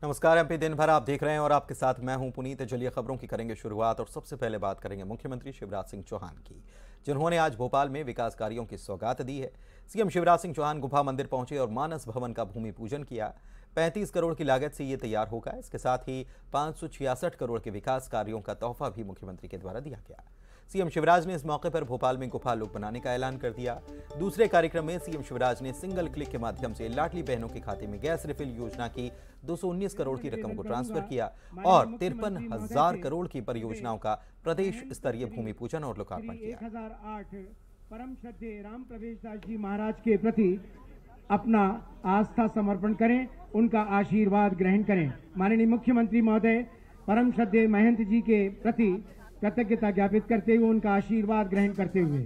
नमस्कार एमपी दिन भर आप देख रहे हैं और आपके साथ मैं हूं पुनीत। चलिए खबरों की करेंगे शुरुआत और सबसे पहले बात करेंगे मुख्यमंत्री शिवराज सिंह चौहान की, जिन्होंने आज भोपाल में विकास कार्यों की सौगात दी है। सीएम शिवराज सिंह चौहान गुफा मंदिर पहुंचे और मानस भवन का भूमि पूजन किया। 35 करोड़ की लागत से ये तैयार होगा। इसके साथ ही 566 करोड़ के विकास कार्यों का तोहफा भी मुख्यमंत्री के द्वारा दिया गया। सीएम शिवराज ने इस मौके पर भोपाल में गुफा लुक बनाने का ऐलान कर दिया। दूसरे कार्यक्रम में सीएम शिवराज ने सिंगल क्लिक के माध्यम से लाडली बहनों के खाते में गैस रिफिल योजना की 219 करोड़ की रकम को ट्रांसफर किया और 53,000 करोड़ की परियोजनाओं का प्रदेश स्तरीय भूमि पूजन और लोकार्पण किया। 1008 परम श्रद्धेय राम प्रवेश दास जी महाराज के प्रति अपना आस्था समर्पण करें, उनका आशीर्वाद ग्रहण करें। माननीय मुख्यमंत्री महोदय परम श्रद्धेय महंत जी के प्रति कृतज्ञता ज्ञापित करते हुए उनका आशीर्वाद ग्रहण करते हुए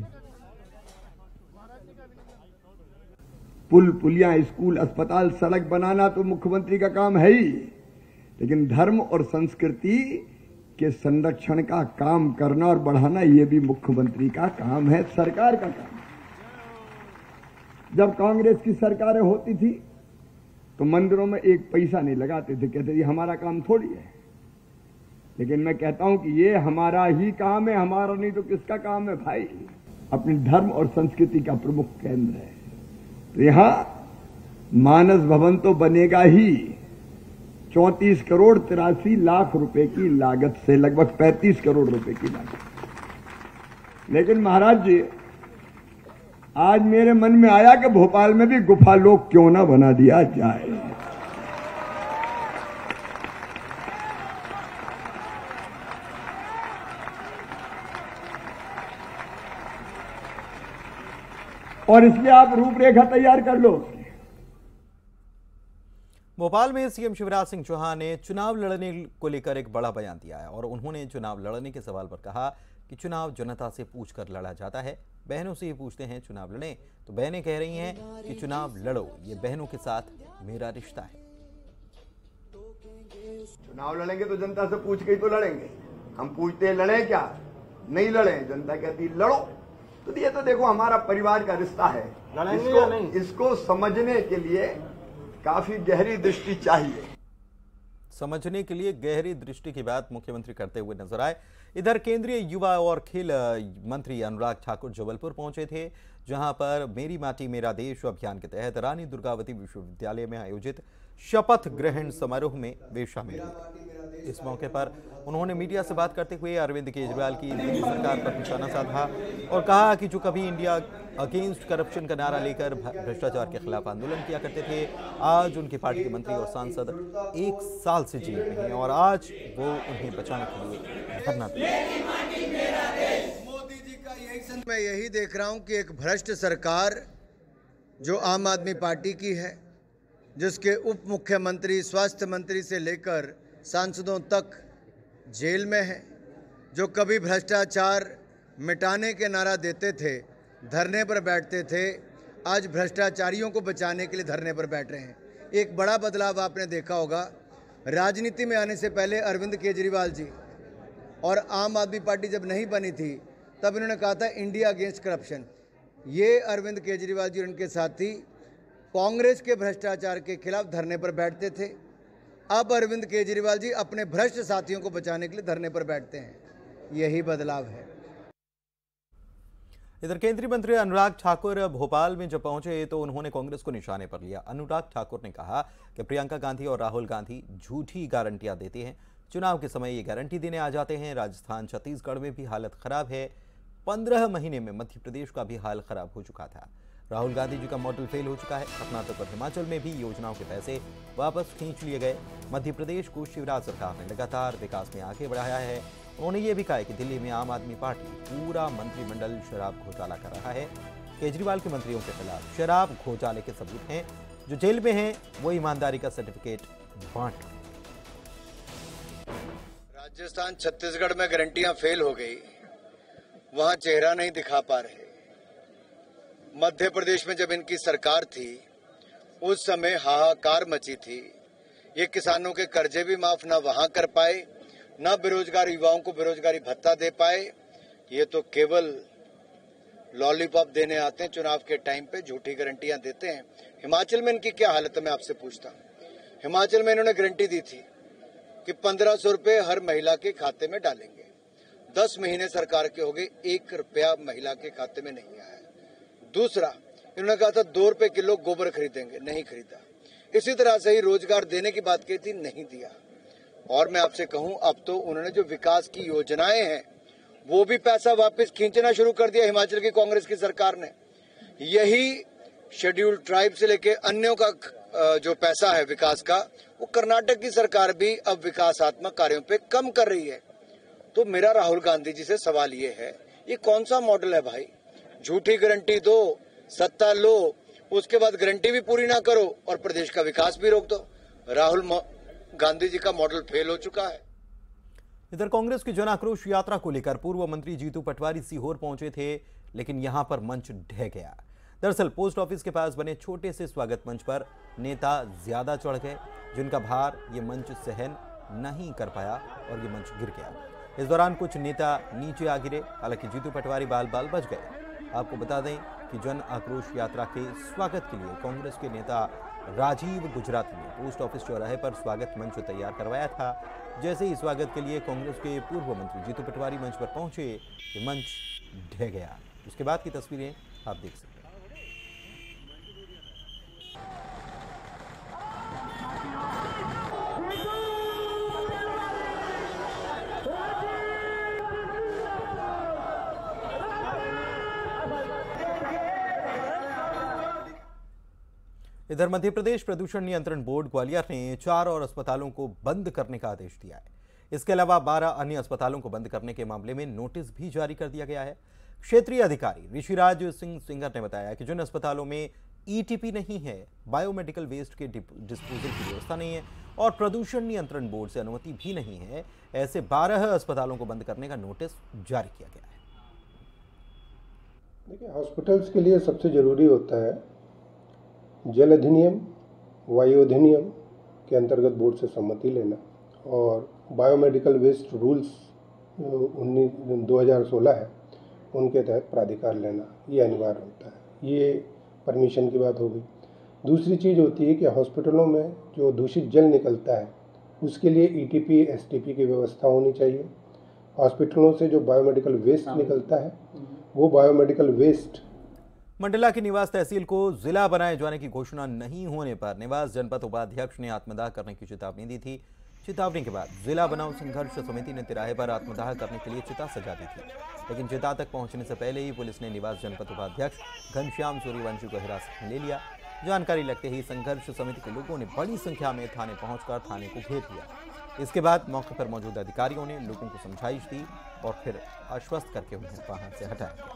पुल पुलियां, स्कूल, अस्पताल, सड़क बनाना तो मुख्यमंत्री का काम है ही, लेकिन धर्म और संस्कृति के संरक्षण का काम करना और बढ़ाना ये भी मुख्यमंत्री का काम है, सरकार का काम। जब कांग्रेस की सरकारें होती थी तो मंदिरों में एक पैसा नहीं लगाते थे, कहते ये हमारा काम थोड़ी है। लेकिन मैं कहता हूं कि ये हमारा ही काम है, हमारा नहीं तो किसका काम है भाई। अपनी धर्म और संस्कृति का प्रमुख केंद्र है, तो यहां मानस भवन तो बनेगा ही। 34 करोड़ 83 लाख रुपए की लागत से, लगभग 35 करोड़ रुपए की लागत। लेकिन महाराज जी, आज मेरे मन में आया कि भोपाल में भी गुफा लोक क्यों ना बना दिया जाए। और इसलिए आप रूपरेखा तैयार कर लो। भोपाल में सीएम शिवराज सिंह चौहान ने चुनाव लड़ने को लेकर एक बड़ा बयान दिया है और उन्होंने चुनाव लड़ने के सवाल पर कहा कि चुनाव जनता से पूछकर लड़ा जाता है। बहनों से ही पूछते हैं चुनाव लड़ें, तो बहनें कह रही हैं कि चुनाव लड़ो, ये बहनों के साथ मेरा रिश्ता है। चुनाव लड़ेंगे तो जनता से पूछ के ही तो लड़ेंगे। हम पूछते हैं लड़े क्या, नहीं लड़े, जनता कहती लड़ो। तो ये तो देखो हमारा परिवार का रिश्ता है, इसको समझने के लिए काफी गहरी दृष्टि चाहिए। समझने के लिए गहरी दृष्टि की बात मुख्यमंत्री करते हुए नजर आए। इधर केंद्रीय युवा और खेल मंत्री अनुराग ठाकुर जबलपुर पहुंचे थे, जहां पर मेरी माटी मेरा देश अभियान के तहत रानी दुर्गावती विश्वविद्यालय में आयोजित शपथ ग्रहण समारोह में वे शामिल हुए। इस मौके पर उन्होंने मीडिया से बात करते हुए अरविंद केजरीवाल की दिल्ली सरकार पर निशाना साधा और कहा कि जो कभी इंडिया अगेंस्ट करप्शन का नारा लेकर भ्रष्टाचार के खिलाफ आंदोलन किया करते थे, आज उनकी पार्टी के मंत्री और सांसद 1 साल से जेल में हैं और आज वो उन्हें बचाने के लिए धरना दे। मोदी जी का मैं यही देख रहा हूं कि एक भ्रष्ट सरकार जो आम आदमी पार्टी की है, जिसके उप मुख्यमंत्री, स्वास्थ्य मंत्री से लेकर सांसदों तक जेल में है, जो कभी भ्रष्टाचार मिटाने के नारा देते थे, धरने पर बैठते थे, आज भ्रष्टाचारियों को बचाने के लिए धरने पर बैठ रहे हैं। एक बड़ा बदलाव आपने देखा होगा, राजनीति में आने से पहले अरविंद केजरीवाल जी और आम आदमी पार्टी जब नहीं बनी थी तब इन्होंने कहा था इंडिया अगेंस्ट करप्शन। ये अरविंद केजरीवाल जी और उनके साथी कांग्रेस के भ्रष्टाचार के खिलाफ धरने पर बैठते थे। अब अरविंद केजरीवाल जी अपने भ्रष्ट साथियों को बचाने के लिए धरने पर बैठते हैं। यही बदलाव है। इधर केंद्रीय मंत्री अनुराग ठाकुर भोपाल में जब पहुंचे तो उन्होंने कांग्रेस को निशाने पर लिया। अनुराग ठाकुर ने कहा कि प्रियंका गांधी और राहुल गांधी झूठी गारंटियां देते हैं, चुनाव के समय ये गारंटी देने आ जाते हैं। राजस्थान, छत्तीसगढ़ में भी हालत खराब है। 15 महीने में मध्य प्रदेश का भी हाल खराब हो चुका था। राहुल गांधी जी का मॉडल फेल हो चुका है। कर्नाटक और हिमाचल में भी योजनाओं के पैसे वापस खींच लिए गए। मध्य प्रदेश को शिवराज सरकार ने लगातार विकास में आगे बढ़ाया है। उन्होंने ये भी कहा कि दिल्ली में आम आदमी पार्टी पूरा मंत्रिमंडल शराब घोटाला कर रहा है। केजरीवाल के मंत्रियों के खिलाफ शराब घोटाले के सबूत हैं। जो जेल में हैं वो ईमानदारी का सर्टिफिकेट बांट रहे हैं। राजस्थान, छत्तीसगढ़ में गारंटियां फेल हो गई, वहां चेहरा नहीं दिखा पा रहे। मध्य प्रदेश में जब इनकी सरकार थी उस समय हाहाकार मची थी। ये किसानों के कर्जे भी माफ ना वहां कर पाए, न बेरोजगार युवाओं को बेरोजगारी भत्ता दे पाए। ये तो केवल लॉलीपॉप देने आते हैं चुनाव के टाइम पे, झूठी गारंटियां देते हैं। हिमाचल में इनकी क्या हालत है मैं आपसे पूछता हूं। हिमाचल में इन्होंने गारंटी दी थी कि 1500 रुपए हर महिला के खाते में डालेंगे। 10 महीने सरकार के हो गए, 1 रुपया महिला के खाते में नहीं आया। दूसरा, इन्होंने कहा था 2 रुपए किलो गोबर खरीदेंगे, नहीं खरीदा। इसी तरह से ही रोजगार देने की बात की थी, नहीं दिया। और मैं आपसे कहूं, अब तो उन्होंने जो विकास की योजनाएं हैं वो भी पैसा वापस खींचना शुरू कर दिया हिमाचल की कांग्रेस की सरकार ने। यही शेड्यूल्ड ट्राइब से लेके अन्यों का जो पैसा है विकास का, वो कर्नाटक की सरकार भी अब विकासात्मक कार्यों पे कम कर रही है। तो मेरा राहुल गांधी जी से सवाल ये है, ये कौन सा मॉडल है भाई? झूठी गारंटी दो, सत्ता लो, उसके बाद गारंटी भी पूरी ना करो और प्रदेश का विकास भी रोक दो। राहुल गांधी जी का मॉडल फेल हो चुका है। इधर कांग्रेस की जन आक्रोश यात्रा को लेकर पूर्व मंत्री जीतू पटवारी सीहोर पहुंचे थे, लेकिन यहां पर मंच ढह गया। दरअसल पोस्ट ऑफिस के पास बने छोटे से स्वागत मंच पर नेता ज्यादा चढ़ गए, जिनका भार ये मंच सहन नहीं कर पाया और ये मंच गिर गया। इस दौरान कुछ नेता नीचे आ गिरे, हालांकि जीतू पटवारी बाल बाल बच गए। आपको बता दें कि जन आक्रोश यात्रा के स्वागत के लिए कांग्रेस के नेता राजीव गुजराती ने पोस्ट ऑफिस चौराहे पर स्वागत मंच तैयार करवाया था। जैसे ही स्वागत के लिए कांग्रेस के पूर्व मंत्री जीतू पटवारी मंच पर पहुंचे, ये मंच ढह गया। उसके बाद की तस्वीरें आप देख सकते हैं। इधर मध्य प्रदेश प्रदूषण नियंत्रण बोर्ड ग्वालियर ने 4 और अस्पतालों को बंद करने का आदेश दिया है। इसके अलावा 12 अन्य अस्पतालों को बंद करने के मामले में नोटिस भी जारी कर दिया गया है। क्षेत्रीय अधिकारी ऋषिराज सिंह सिंगर ने बताया कि जिन अस्पतालों में ईटीपी नहीं है, बायोमेडिकल वेस्ट के डिस्पोजल की व्यवस्था नहीं है और प्रदूषण नियंत्रण बोर्ड से अनुमति भी नहीं है, ऐसे 12 अस्पतालों को बंद करने का नोटिस जारी किया गया है। देखिए, हॉस्पिटल्स के लिए सबसे जरूरी होता है जल अधिनियम, वायु अधिनियम के अंतर्गत बोर्ड से सहमति लेना और बायोमेडिकल वेस्ट रूल्स 2016 है, उनके तहत प्राधिकार लेना, ये अनिवार्य होता है। ये परमिशन की बात हो गई। दूसरी चीज़ होती है कि हॉस्पिटलों में जो दूषित जल निकलता है उसके लिए ईटीपी, एसटीपी की व्यवस्था होनी चाहिए। हॉस्पिटलों से जो बायोमेडिकल वेस्ट निकलता है वो बायोमेडिकल वेस्ट मंडला की निवास तहसील को जिला बनाए जाने की घोषणा नहीं होने पर निवास जनपद उपाध्यक्ष ने आत्मदाह करने की चेतावनी दी थी। चेतावनी के बाद जिला बनाओ संघर्ष समिति ने तिराहे पर आत्मदाह करने के लिए चिता सजा दी थी, लेकिन चिता तक पहुंचने से पहले ही पुलिस ने निवास जनपद उपाध्यक्ष घनश्याम सूर्यवंशी को हिरासत में ले लिया। जानकारी लगते ही संघर्ष समिति के लोगों ने बड़ी संख्या में थाने पहुंचकर थाने को घेर लिया। इसके बाद मौके पर मौजूद अधिकारियों ने लोगों को समझाइश दी और फिर आश्वस्त करके उन्हें वहां से हटाया।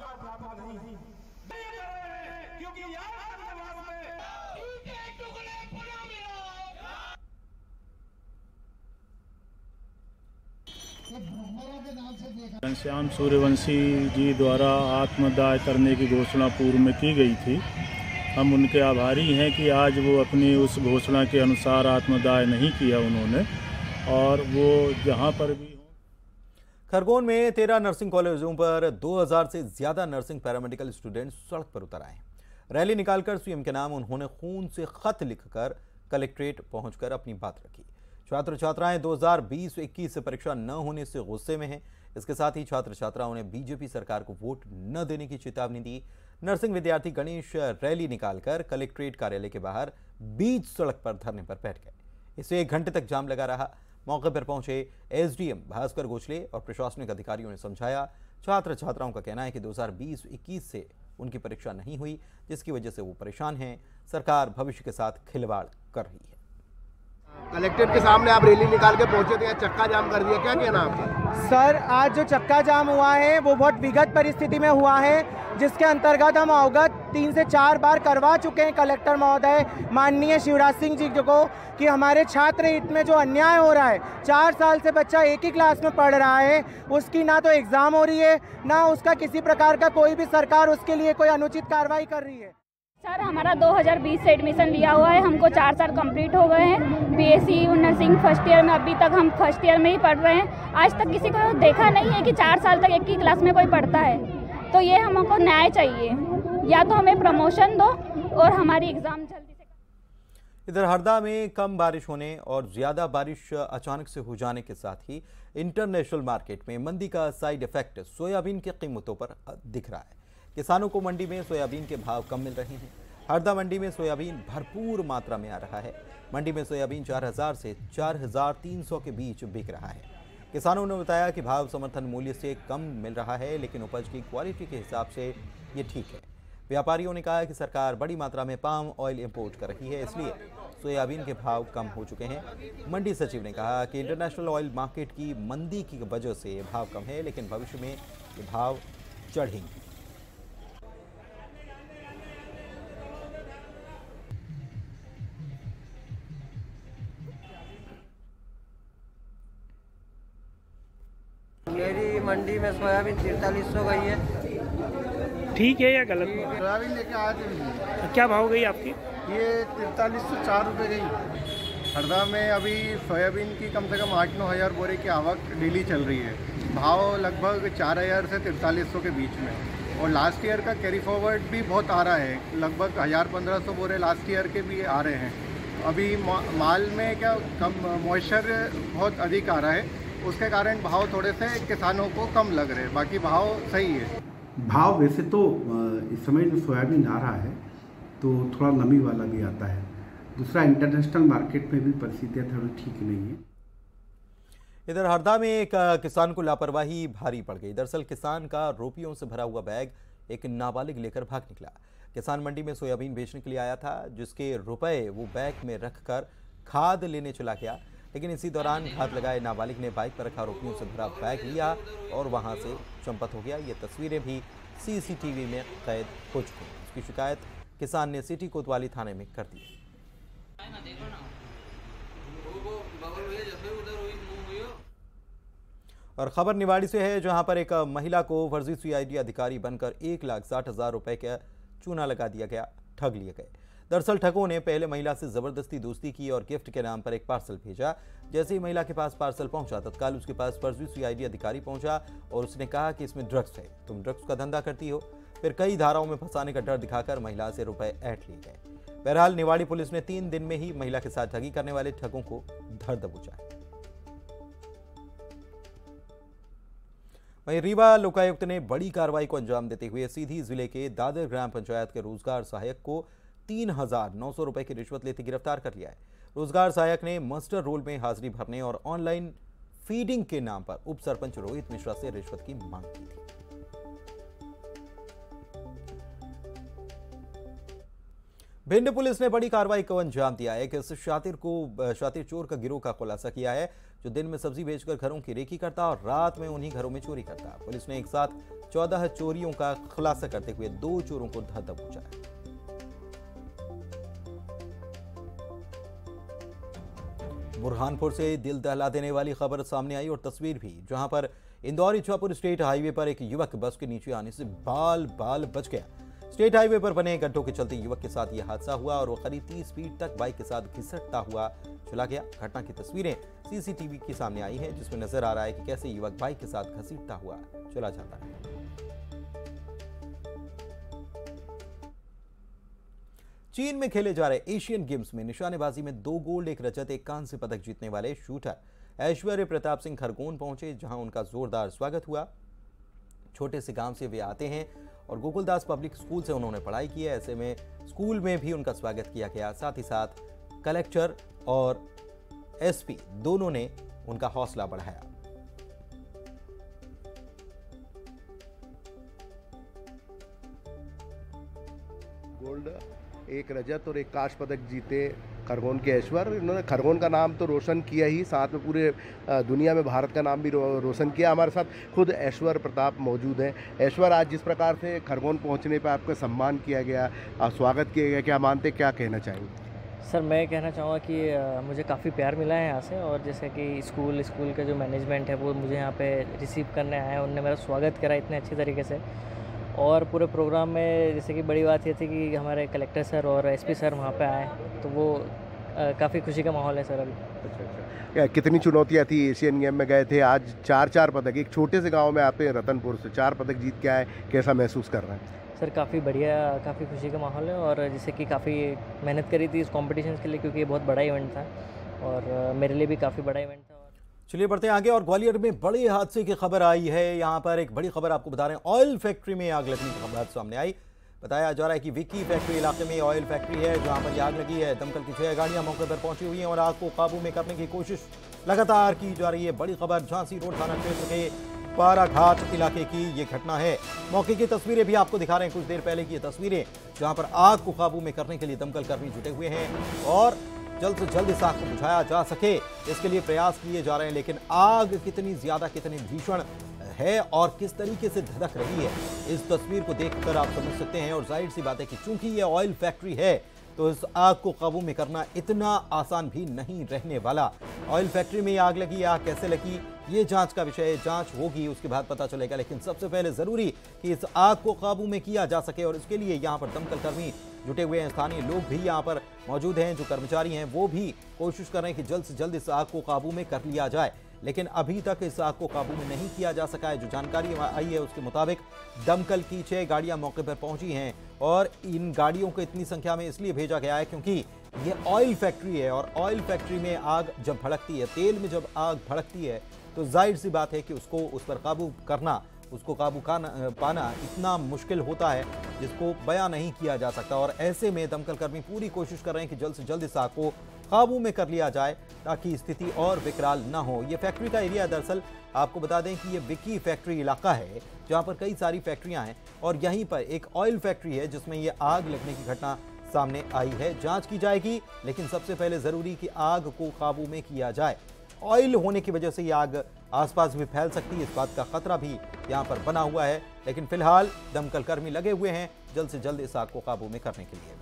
घनश्याम सूर्यवंशी जी द्वारा आत्मदाह करने की घोषणा पूर्व में की गई थी। हम उनके आभारी हैं कि आज वो अपनी उस घोषणा के अनुसार आत्मदाह नहीं किया उन्होंने, और वो जहां पर भी खरगोन में 13 नर्सिंग कॉलेजों पर 2000 से ज्यादा नर्सिंग पैरामेडिकल स्टूडेंट्स सड़क पर उतर आए। रैली निकालकर सीएम के नाम उन्होंने खून से खत लिखकर कलेक्ट्रेट पहुंचकर अपनी बात रखी। छात्र छात्राएं 2020-21 से परीक्षा न होने से गुस्से में हैं। इसके साथ ही छात्र छात्राओं ने बीजेपी सरकार को वोट न देने की चेतावनी दी। नर्सिंग विद्यार्थी गणेश रैली निकालकर कलेक्ट्रेट कार्यालय के बाहर बीच सड़क पर धरने पर बैठ गए। इससे 1 घंटे तक जाम लगा रहा। मौके पर पहुंचे एसडीएम भास्कर गोचले और प्रशासनिक अधिकारियों ने समझाया। छात्र छात्राओं का कहना है कि 2020-21 से उनकी परीक्षा नहीं हुई, जिसकी वजह से वो परेशान हैं। सरकार भविष्य के साथ खिलवाड़ कर रही है। कलेक्ट्रेट के सामने आप रैली निकाल के पहुंचे थे, चक्का जाम कर दिया, क्या कहना आपका? सर, आज जो चक्का जाम हुआ है वो बहुत विगत परिस्थिति में हुआ है, जिसके अंतर्गत हम अवगत 3 से 4 बार करवा चुके हैं कलेक्टर महोदय माननीय शिवराज सिंह जी को कि हमारे छात्र हित में जो अन्याय हो रहा है, 4 साल से बच्चा एक ही क्लास में पढ़ रहा है, उसकी ना तो एग्जाम हो रही है, ना उसका किसी प्रकार का कोई भी सरकार उसके लिए कोई अनुचित कार्रवाई कर रही है। सर, हमारा 2020 से एडमिशन लिया हुआ है, हमको 4 साल कंप्लीट हो गए हैं। बीएससी नर्सिंग फर्स्ट ईयर में, अभी तक हम फर्स्ट ईयर में ही पढ़ रहे हैं। आज तक किसी को देखा नहीं है कि 4 साल तक एक ही क्लास में कोई पढ़ता है। तो ये हमको न्याय चाहिए, या तो हमें प्रमोशन दो और हमारी एग्जाम जल्दी से। इधर हरदा में कम बारिश होने और ज्यादा बारिश अचानक से हो जाने के साथ ही इंटरनेशनल मार्केट में मंदी का साइड इफेक्ट सोयाबीन की कीमतों पर दिख रहा है। किसानों को मंडी में सोयाबीन के भाव कम मिल रहे हैं। हरदा मंडी में सोयाबीन भरपूर मात्रा में आ रहा है। मंडी में सोयाबीन 4000 से 4300 के बीच बिक रहा है। किसानों ने बताया कि भाव समर्थन मूल्य से कम मिल रहा है, लेकिन उपज की क्वालिटी के हिसाब से ये ठीक है। व्यापारियों ने कहा कि सरकार बड़ी मात्रा में पाम ऑयल इंपोर्ट कर रही है, इसलिए सोयाबीन के भाव कम हो चुके हैं। मंडी सचिव ने कहा कि इंटरनेशनल ऑयल मार्केट की मंदी की वजह से भाव कम है, लेकिन भविष्य में ये भाव चढ़ेंगे। मेरी मंडी में सोयाबीन 4300 गई है। ठीक है या गलत? सोयाबीन लेके आए थे। क्या भाव गई आपकी? ये 4304 रुपये गई। हरदा में अभी सोयाबीन की कम से कम 8-9 हज़ार बोरे की आवक डेली चल रही है। भाव लगभग 4000 से 4300 के बीच में, और लास्ट ईयर का कैरी फॉरवर्ड भी बहुत आ रहा है। लगभग 1000-1500 बोरे लास्ट ईयर के भी आ रहे हैं। अभी माल में क्या कम मॉइस्चर बहुत अधिक आ रहा है, उसके कारण भाव थोड़े से किसानों को कम लग रहे हैं, बाकी भाव सही है। भाव वैसे तो इस समय जो सोयाबीन आ रहा है तो थोड़ा नमी वाला भी आता है। दूसरा, इंटरनेशनल मार्केट में भी परिस्थितियाँ थोड़ी ठीक नहीं है। इधर हरदा में एक किसान को लापरवाही भारी पड़ गई। दरअसल किसान का रोपियों से भरा हुआ बैग एक नाबालिग लेकर भाग निकला। किसान मंडी में सोयाबीन बेचने के लिए आया था, जिसके रुपए वो बैग में रखकर खाद लेने चला गया, लेकिन इसी दौरान घात लगाए नाबालिग ने बाइक पर रखा रोपियों से भरा बैग लिया और वहां से चंपत हो गया। ये तस्वीरें भी सीसीटीवी में कैद हो चुकी हैं। इसकी शिकायत किसान ने सिटी कोतवाली थाने में कर दी। और खबर निवाड़ी से है, जहां पर एक महिला को फर्जी सीआईडी अधिकारी बनकर 1,60,000 रुपए का चूना लगा दिया गया, ठग लिए गए। दरअसल ठगों ने पहले महिला से जबरदस्ती दोस्ती की और गिफ्ट के नाम पर एक पार्सल भेजा। जैसे ही महिला के पास पार्सल पहुंचा, तत्काल उसके पास फर्जी सीआईडी अधिकारी पहुंचा और उसने कहा कि इसमें ड्रग्स है, तुम ड्रग्स का धंधा करती हो। फिर कई धाराओं में फंसाने का डर दिखाकर महिला से रुपए ऐंठ लिए गए। बहरहाल निवाड़ी पुलिस ने 3 दिन में ही महिला के साथ ठगी करने वाले ठगों को धर दबोचा। वहीं रीवा लोकायुक्त ने बड़ी कार्रवाई को अंजाम देते हुए सीधी जिले के दादर ग्राम पंचायत के रोजगार सहायक को 3,900 रुपए की रिश्वत लेते गिरफ्तार कर लिया है। रोजगार सहायक ने मास्टर रोल में हाजिरी भरने और ऑनलाइन फीडिंग के नाम पर उप सरपंच रोहित मिश्रा से रिश्वत की मांग की थी। भिंड पुलिस ने बड़ी कार्रवाई को अंजाम दिया है कि इस शातिर चोर का गिरोह का खुलासा किया है, जो दिन में सब्जी बेचकर घरों की रेकी करता और रात में उन्हीं घरों में चोरी करता। पुलिस ने एक साथ 14 चोरियों का खुलासा करते हुए 2 चोरों को धर दबोचा है। बुरहानपुर से दिल दहला देने वाली खबर सामने आई और तस्वीर भी, जहां पर इंदौर इच्छापुर स्टेट हाईवे पर एक युवक बस के नीचे आने से बाल बच गया। स्टेट हाईवे पर बने गड्ढों के चलते युवक के साथ यह हादसा हुआ और वो करीब 30 फीट तक बाइक के साथ घिसटता हुआ चला गया। घटना की तस्वीरें सीसीटीवी के सामने आई हैं, जिसमें नजर आ रहा है कि कैसे युवक बाइक के साथ घसीटता हुआ चला जाता है। चीन में खेले जा रहे एशियन गेम्स में निशानेबाजी में 2 गोल्ड 1 रजत 1 कांस्य पदक जीतने वाले शूटर ऐश्वर्य प्रताप सिंह खरगोन पहुंचे, जहां उनका जोरदार स्वागत हुआ। छोटे से गांव से वे आते हैं और गोकुलदास पब्लिक स्कूल से उन्होंने पढ़ाई की है। ऐसे में स्कूल में भी उनका स्वागत किया गया। साथ ही साथ कलेक्टर और एसपी दोनों ने उनका हौसला बढ़ाया। गोल्ड 1 रजत और 1 कांस्य पदक जीते खरगोन के ऐश्वर्य। इन्होंने खरगोन का नाम तो रोशन किया ही, साथ में पूरे दुनिया में भारत का नाम भी रोशन किया। हमारे साथ खुद ऐश्वर्य प्रताप मौजूद हैं। ऐश्वर्य, आज जिस प्रकार से खरगोन पहुंचने पर आपका सम्मान किया गया, स्वागत किया गया, क्या मानते, क्या कहना चाहेंगे? सर, मैं कहना चाहूँगा कि मुझे काफ़ी प्यार मिला है यहाँ से, और जैसे कि स्कूल का जो मैनेजमेंट है वो मुझे यहाँ पे रिसीव करने आया है। उन्होंने मेरा स्वागत करा इतने अच्छे तरीके से। और पूरे प्रोग्राम में जैसे कि बड़ी बात ये थी कि हमारे कलेक्टर सर और एसपी सर वहाँ पे आए, तो वो काफ़ी खुशी का माहौल है सर अभी। अच्छा, कितनी चुनौतियाँ थी? एशियन गेम में गए थे, आज 4 पदक, एक छोटे से गांव में आते हैं रतनपुर से 4 पदक जीत के आए, कैसा महसूस कर रहे हैं? सर काफ़ी बढ़िया, काफ़ी खुशी का माहौल है और जैसे कि काफ़ी मेहनत करी थी इस कॉम्पिटिशन के लिए, क्योंकि ये बहुत बड़ा इवेंट था और मेरे लिए भी काफ़ी बड़ा इवेंट था। चलिए बढ़ते हैं आगे। और ग्वालियर में बड़े हादसे की खबर आई है। यहाँ पर एक बड़ी खबर आपको बता रहे हैं, ऑयल फैक्ट्री में आग लगने की खबर सामने आई। बताया जा रहा है कि विक्की फैक्ट्री इलाके में ऑयल फैक्ट्री है जहाँ पर आग लगी है। दमकल की 6 गाड़ियाँ मौके पर पहुंची हुई हैं और आग को काबू में करने की कोशिश लगातार की जा रही है। बड़ी खबर झांसी रोड थाना क्षेत्र के पाराघाट इलाके की ये घटना है। मौके की तस्वीरें भी आपको दिखा रहे हैं, कुछ देर पहले की ये तस्वीरें जहां पर आग को काबू में करने के लिए दमकल कर्मी जुटे हुए हैं और जल्द से जल्द इस आग को बुझाया जा सके इसके लिए प्रयास किए जा रहे हैं। लेकिन आग कितनी ज्यादा, कितनी भीषण है और किस तरीके से धधक रही है, इस तस्वीर को देखकर आप समझ सकते हैं। और जाहिर सी बात है कि चूंकि ये ऑयल फैक्ट्री है तो इस आग को काबू में करना इतना आसान भी नहीं रहने वाला। ऑयल फैक्ट्री में आग लगी, आग कैसे लगी ये जांच का विषय है, जांच होगी उसके बाद पता चलेगा। लेकिन सबसे पहले जरूरी कि इस आग को काबू में किया जा सके और इसके लिए यहाँ पर दमकल कर्मी जुटे हुए हैं। स्थानीय लोग भी यहाँ पर मौजूद हैं, जो कर्मचारी हैं वो भी कोशिश कर रहे हैं कि जल्द से जल्द इस आग को काबू में कर लिया जाए। लेकिन अभी तक इस आग को काबू में नहीं किया जा सका है। जो जानकारी आई है उसके मुताबिक दमकल की 6 गाड़ियां मौके पर पहुंची हैं और इन गाड़ियों को इतनी संख्या में इसलिए भेजा गया है क्योंकि ये ऑयल फैक्ट्री है और ऑयल फैक्ट्री में आग जब भड़कती है, तेल में जब आग भड़कती है तो जाहिर सी बात है कि उसको उस पर काबू करना, उसको काबू पाना इतना मुश्किल होता है जिसको बयां नहीं किया जा सकता। और ऐसे में दमकल कर्मी पूरी कोशिश कर रहे हैं कि जल्द से जल्द इस आग को काबू में कर लिया जाए ताकि स्थिति और विकराल न हो। ये फैक्ट्री का एरिया दरअसल आपको बता दें कि ये विक्की फैक्ट्री इलाका है जहां पर कई सारी फैक्ट्रियां हैं और यहीं पर एक ऑयल फैक्ट्री है जिसमें ये आग लगने की घटना सामने आई है। जांच की जाएगी लेकिन सबसे पहले जरूरी कि आग को काबू में किया जाए। ऑयल होने की वजह से ये आग आसपास भी फैल सकती है, इस बात का खतरा भी यहाँ पर बना हुआ है। लेकिन फिलहाल दमकल कर्मी लगे हुए हैं जल्द से जल्द इस आग को काबू में करने के लिए।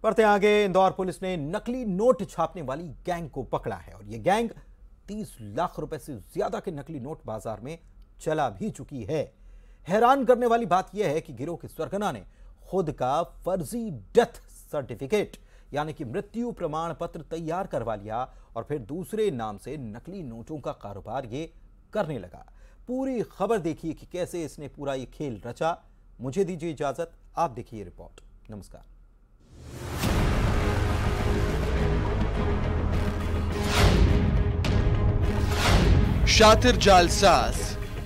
बढ़ते आगे, इंदौर पुलिस ने नकली नोट छापने वाली गैंग को पकड़ा है और यह गैंग 30 लाख रुपए से ज्यादा के नकली नोट बाजार में चला भी चुकी है। हैरान करने वाली बात यह है कि गिरोह के सरगना ने खुद का फर्जी डेथ सर्टिफिकेट यानी कि मृत्यु प्रमाण पत्र तैयार करवा लिया और फिर दूसरे नाम से नकली नोटों का कारोबार ये करने लगा। पूरी खबर देखिए कि कैसे इसने पूरा ये खेल रचा। मुझे दीजिए इजाजत, आप देखिए रिपोर्ट। नमस्कार। शातिर जालसाज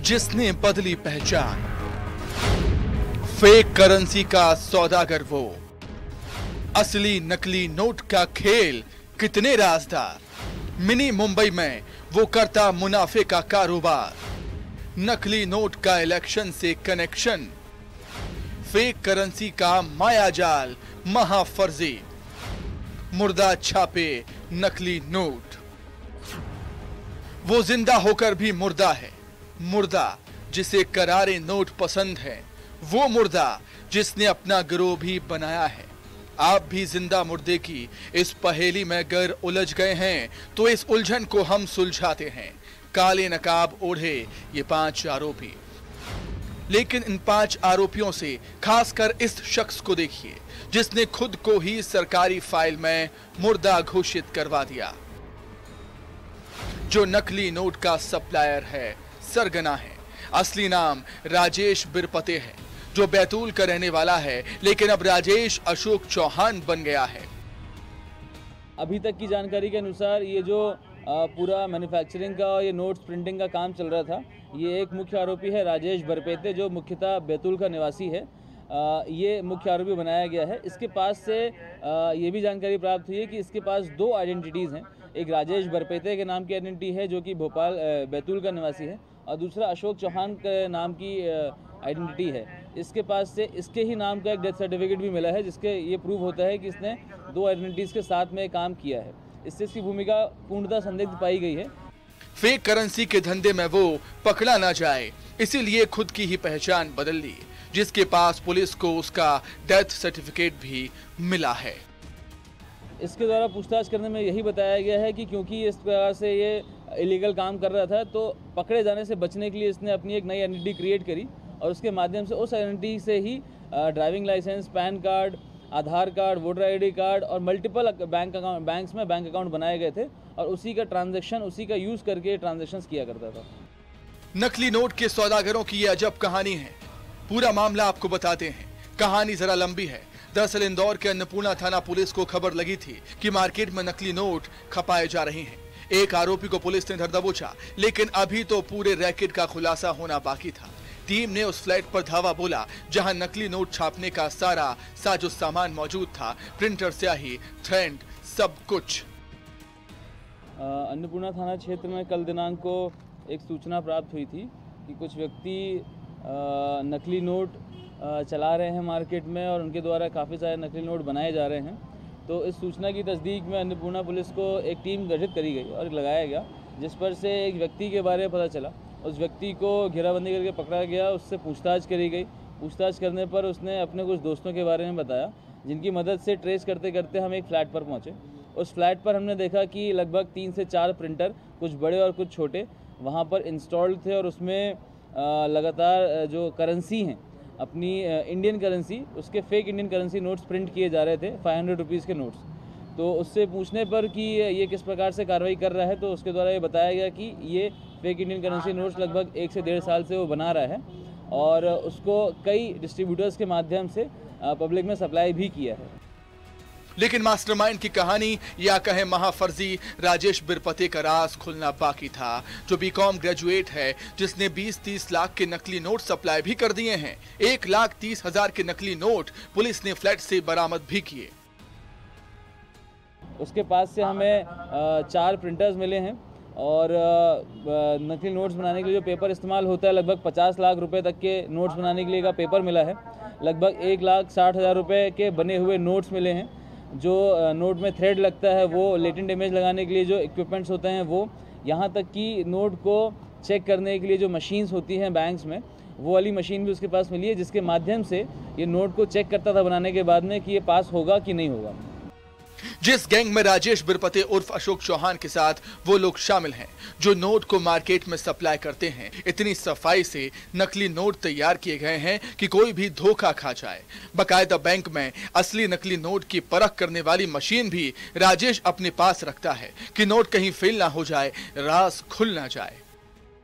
जिसने बदली पहचान, फेक करेंसी का सौदागर वो, असली नकली नोट का खेल कितने राजदार, मिनी मुंबई में वो करता मुनाफे का कारोबार, नकली नोट का इलेक्शन से कनेक्शन, फेक करेंसी का मायाजाल महाफर्जी, मुर्दा छापे नकली नोट। वो जिंदा होकर भी मुर्दा है, मुर्दा जिसे करारे नोट पसंद है, वो मुर्दा जिसने अपना गिरोह भी बनाया है। आप भी जिंदा मुर्दे की इस पहेली में गर उलझ गए हैं तो इस उलझन को हम सुलझाते हैं। काले नकाब ओढ़े ये 5 आरोपी, लेकिन इन 5 आरोपियों से खासकर इस शख्स को देखिए जिसने खुद को ही सरकारी फाइल में मुर्दा घोषित करवा दिया। जो नकली नोट का सप्लायर है, सरगना है, असली नाम राजेश बिरपते है, जो बैतूल का रहने वाला है लेकिन अब राजेश अशोक चौहान बन गया है। अभी तक की जानकारी के अनुसार ये जो पूरा मैन्युफैक्चरिंग का और ये नोट्स प्रिंटिंग का काम चल रहा था, ये एक मुख्य आरोपी है राजेश बरपेते जो मुख्यतः बैतूल का निवासी है। ये मुख्य आरोपी बनाया गया है। इसके पास से ये भी जानकारी प्राप्त हुई है कि इसके पास 2 आइडेंटिटीज़ हैं। एक राजेश बरपेते के नाम की आइडेंटिटी है जो कि भोपाल बैतूल का निवासी है और दूसरा अशोक चौहान के नाम की आइडेंटिटी है। इसके पास से इसके ही नाम का एक डेथ सर्टिफिकेट भी मिला है जिसके ये प्रूव होता है कि इसने 2 आइडेंटिटीज़ के साथ में काम किया है। इससे इसकी भूमिका पूर्णतः संदिग्ध पाई गई है। फेक करेंसी के धंधे में वो पकड़ा ना जाए इसीलिए खुद की ही पहचान बदल ली, जिसके पास पुलिस को उसका डेथ सर्टिफिकेट भी मिला है। इसके द्वारा पूछताछ करने में यही बताया गया है कि क्योंकि इस प्रकार से ये इलीगल काम कर रहा था तो पकड़े जाने से बचने के लिए इसने अपनी एक नई आइडेंटिटी क्रिएट करी और उसके माध्यम से उस आइडेंटिटी से ही ड्राइविंग लाइसेंस, पैन कार्ड, आधार कार्ड, वोटर आईडी कार्ड और मल्टीपल बैंक्स में बैंक अकाउंट बनाए गए थे और उसी का ट्रांजैक्शन, उसी का यूज़ करके ट्रांजैक्शंस किया करता था। नकली नोट के सौदागरों की ये अजब कहानी है। पूरा मामला आपको बताते हैं। कहानी जरा लंबी है। दरअसल इंदौर के अन्नपूर्णा थाना पुलिस को खबर लगी थी कि मार्केट में नकली नोट खपाए जा रहे हैं। एक आरोपी को पुलिस ने धर दबोचा, लेकिन अभी तो पूरे रैकेट का खुलासा होना बाकी था। टीम ने उस फ्लैट पर धावा बोला जहां नकली नोट छापने का सारा साजो सामान मौजूद था, प्रिंटर, स्याही, थ्रेड, सब कुछ। अन्नपूर्णा थाना क्षेत्र में कल दिनांक को एक सूचना प्राप्त हुई थी कि कुछ व्यक्ति नकली नोट चला रहे हैं मार्केट में और उनके द्वारा काफ़ी सारे नकली नोट बनाए जा रहे हैं। तो इस सूचना की तस्दीक में अन्नपूर्णा पुलिस को एक टीम गठित करी गई और लगाया गया, जिस पर से एक व्यक्ति के बारे में पता चला। उस व्यक्ति को घेराबंदी करके पकड़ा गया, उससे पूछताछ करी गई। पूछताछ करने पर उसने अपने कुछ दोस्तों के बारे में बताया, जिनकी मदद से ट्रेस करते करते हम एक फ्लैट पर पहुँचे। उस फ्लैट पर हमने देखा कि लगभग 3 से 4 प्रिंटर, कुछ बड़े और कुछ छोटे, वहाँ पर इंस्टॉल्ड थे और उसमें लगातार जो करेंसी हैं अपनी इंडियन करेंसी, उसके fake Indian currency notes print किए जा रहे थे, 500 रुपीज़ के नोट्स। तो उससे पूछने पर कि ये किस प्रकार से कार्रवाई कर रहा है, तो उसके द्वारा ये बताया गया कि ये फेक इंडियन करेंसी नोट्स लगभग 1 से 1.5 साल से वो बना रहा है और उसको कई डिस्ट्रीब्यूटर्स के माध्यम से पब्लिक में सप्लाई भी किया है। लेकिन मास्टरमाइंड की कहानी या कहे महाफर्जी राजेश बिरपते का राज खुलना बाकी था, जो बीकॉम ग्रेजुएट है, जिसने 20-30 लाख के नकली नोट सप्लाई भी कर दिए हैं। 1,30,000 के नकली नोट पुलिस ने फ्लैट से बरामद भी किए। उसके पास से हमें 4 प्रिंटर्स मिले हैं और नकली नोट्स बनाने के लिए जो पेपर इस्तेमाल होता है, लगभग 50 लाख रुपए तक के नोट्स बनाने के लिए का पेपर मिला है। लगभग 1,60,000 रुपए के बने हुए नोट्स मिले हैं। जो नोट में थ्रेड लगता है वो, लेटेंट इमेज लगाने के लिए जो इक्विपमेंट्स होते हैं वो, यहाँ तक कि नोट को चेक करने के लिए जो मशीन्स होती हैं बैंक्स में, वो वाली मशीन भी उसके पास मिली है, जिसके माध्यम से ये नोट को चेक करता था बनाने के बाद में कि ये पास होगा कि नहीं होगा। जिस गैंग में राजेश बिरपते उर्फ अशोक चौहान के साथ वो लोग शामिल हैं जो नोट को मार्केट में सप्लाई करते हैं, इतनी सफाई से नकली नोट तैयार किए गए हैं कि कोई भी धोखा खा जाए। बकायदा बैंक में असली नकली नोट की परख करने वाली मशीन भी राजेश अपने पास रखता है कि नोट कहीं फेल ना हो जाए, राज खुल ना जाए।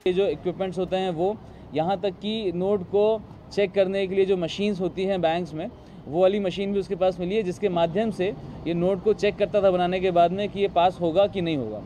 ये जो इक्विपमेंट्स होते हैं वो, यहाँ तक कि नोट को चेक करने के लिए जो मशीन्स होती हैं बैंक्स में, वो वाली मशीन भी उसके पास मिली है, जिसके माध्यम से ये नोट को चेक करता था बनाने के बाद में कि ये पास होगा कि नहीं होगा।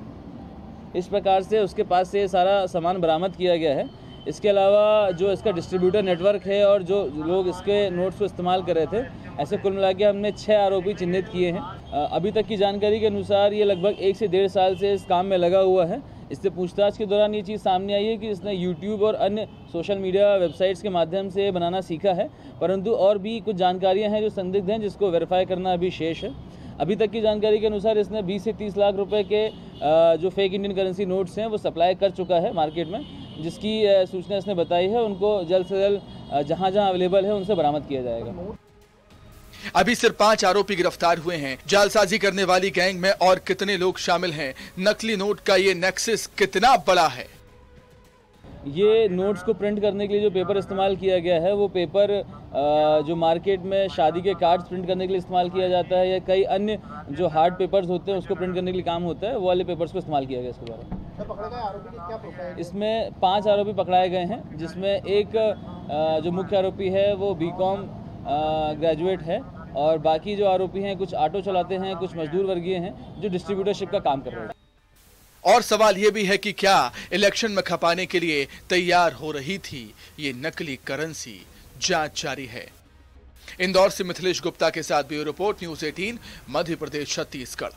इस प्रकार से उसके पास से सारा सामान बरामद किया गया है। इसके अलावा जो इसका डिस्ट्रीब्यूटर नेटवर्क है और जो लोग इसके नोट्स को इस्तेमाल कर रहे थे, ऐसे कुल मिला के हमने 6 आरोपी चिन्हित किए हैं। अभी तक की जानकारी के अनुसार ये लगभग 1 से 1.5 साल से इस काम में लगा हुआ है। इससे पूछताछ के दौरान ये चीज़ सामने आई है कि इसने YouTube और अन्य सोशल मीडिया वेबसाइट्स के माध्यम से बनाना सीखा है, परंतु और भी कुछ जानकारियां हैं जो संदिग्ध हैं, जिसको वेरीफाई करना अभी शेष है। अभी तक की जानकारी के अनुसार इसने 20 से 30 लाख रुपए के जो फेक इंडियन करेंसी नोट्स हैं वो सप्लाई कर चुका है मार्केट में, जिसकी सूचना इसने बताई है। उनको जल्द से जल्द जहाँ जहाँ अवेलेबल है उनसे बरामद किया जाएगा। अभी सिर्फ 5 आरोपी गिरफ्तार हुए हैं। जालसाजी करने वाली गैंग में और कितने लोग शामिल हैं? नकली नोट का ये नेक्सस कितना बड़ा है? ये नोट्स को प्रिंट करने के लिए जो पेपर इस्तेमाल किया गया है, वो पेपर जो मार्केट में शादी के कार्ड्स प्रिंट करने के लिए इस्तेमाल किया जाता है, या कई अन्य जो हार्ड पेपर्स होते हैं उसको प्रिंट करने के लिए काम होता है, वो वाले पेपर्स को इस्तेमाल किया गया इसके द्वारा। इसमें 5 आरोपी पकड़ाए गए हैं, जिसमें एक जो मुख्य आरोपी है वो बीकॉम ग्रेजुएट है और बाकी जो आरोपी हैं कुछ ऑटो चलाते हैं, कुछ मजदूर वर्गीय हैं जो डिस्ट्रीब्यूटरशिप का काम कर रहे हैं। और सवाल ये भी है कि क्या इलेक्शन में खपाने के लिए तैयार हो रही थी ये नकली करेंसी? जांच जारी है। इंदौर से मिथिलेश गुप्ता के साथ bureau report, news 18 Madhya Pradesh, Chhattisgarh.